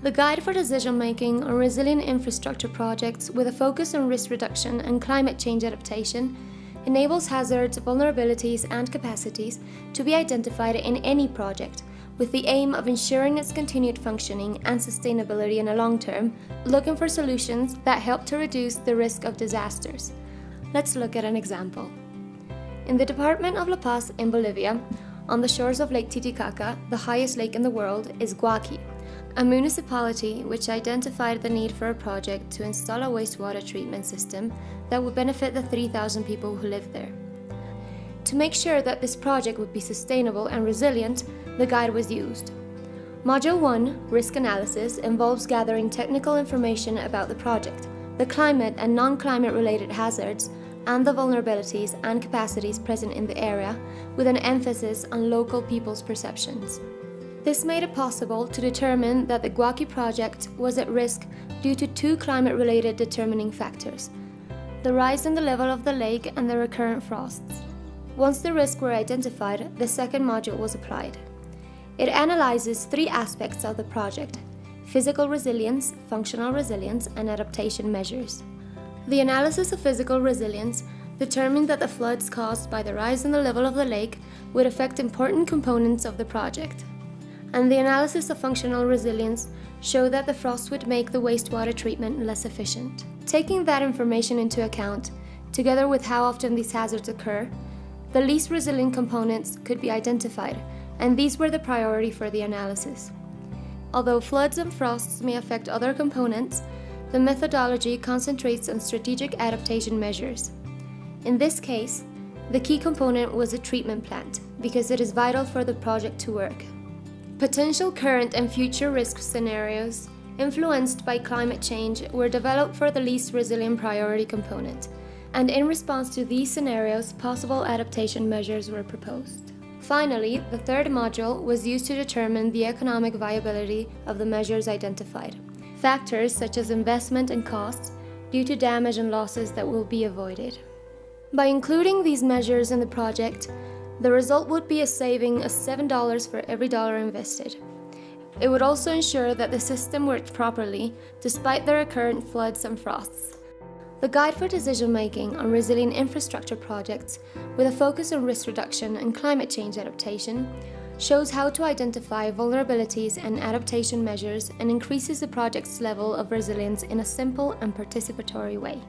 The Guide for Decision-Making on Resilient Infrastructure Projects with a focus on risk reduction and climate change adaptation enables hazards, vulnerabilities, and capacities to be identified in any project with the aim of ensuring its continued functioning and sustainability in the long term, looking for solutions that help to reduce the risk of disasters. Let's look at an example. In the department of La Paz in Bolivia, on the shores of Lake Titicaca, the highest lake in the world is Guaqui, a municipality which identified the need for a project to install a wastewater treatment system that would benefit the 3,000 people who live there. To make sure that this project would be sustainable and resilient, the guide was used. Module 1, Risk Analysis, involves gathering technical information about the project, the climate and non-climate related hazards, and the vulnerabilities and capacities present in the area, with an emphasis on local people's perceptions. This made it possible to determine that the Guaqui project was at risk due to two climate-related determining factors: the rise in the level of the lake and the recurrent frosts. Once the risks were identified, the second module was applied. It analyzes three aspects of the project: physical resilience, functional resilience, and adaptation measures. The analysis of physical resilience determined that the floods caused by the rise in the level of the lake would affect important components of the project. And the analysis of functional resilience showed that the frost would make the wastewater treatment less efficient. Taking that information into account, together with how often these hazards occur, the least resilient components could be identified, and these were the priority for the analysis. Although floods and frosts may affect other components, the methodology concentrates on strategic adaptation measures. In this case, the key component was a treatment plant, because it is vital for the project to work. Potential current and future risk scenarios influenced by climate change were developed for the least resilient priority component, and in response to these scenarios, possible adaptation measures were proposed. Finally, the third module was used to determine the economic viability of the measures identified, factors such as investment and costs due to damage and losses that will be avoided. By including these measures in the project, the result would be a saving of $7 for every dollar invested. It would also ensure that the system worked properly despite the recurrent floods and frosts. The Guide for Decision-Making on Resilient Infrastructure Projects, with a focus on risk reduction and climate change adaptation, shows how to identify vulnerabilities and adaptation measures and increases the project's level of resilience in a simple and participatory way.